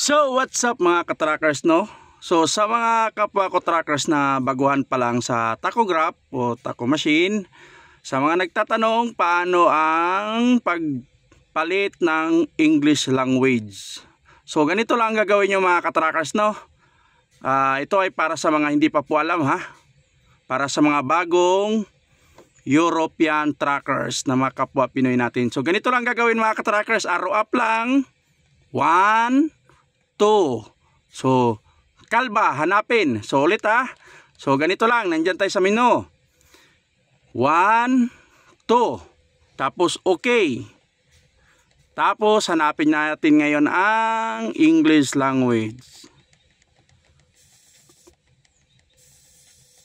So what's up mga ka-trackers, no? So sa mga kapwa ko trackers na baguhan pa lang sa tachograph o tacho machine, sa mga nagtatanong paano ang pagpalit ng English language. So ganito lang gagawin nyo mga ka-trackers, no? Ito ay para sa mga hindi pa po alam, ha? Para sa mga bagong European trackers na mga kapwa Pinoy natin. So ganito lang gagawin mga ka-trackers, arrow up lang. 1, 2. So kalba, hanapin. So ulit, ha. So ganito lang, nandyan tayo sa menu. 1, 2. Tapos okay. Tapos hanapin natin ngayon ang English language.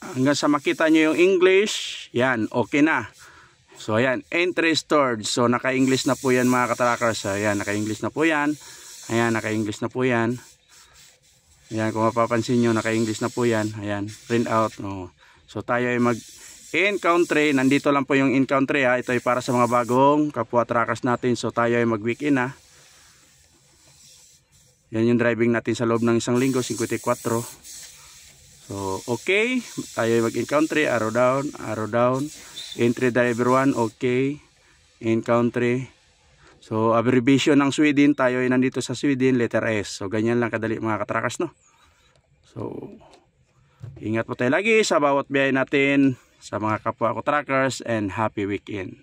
Hanggang sa makita nyo yung English, yan, okay na. So ayan, entry stored. So naka-English na po yan mga ka-trackers. Ayan, naka-English na po yan. Ayan, naka-English na po yan. Ayan, kung mapapansin nyo, naka-English na po yan. Ayan, print out. Oh. So tayo ay mag-in country. Nandito lang po yung in country, ha. Ito ay para sa mga bagong kapwa trackers natin. So tayo ay mag-week-in, ha. Yan yung driving natin sa loob ng isang linggo, 54. So okay, tayo ay mag-in country. Arrow down. Entry driver 1, okay. In country. So abbreviation ng Sweden, tayo ay nandito sa Sweden, letter S. So ganyan lang kadali mga katrackers, no? So ingat po tayo lagi sa bawat biyahe natin sa mga kapwa ko trackers, and happy weekend.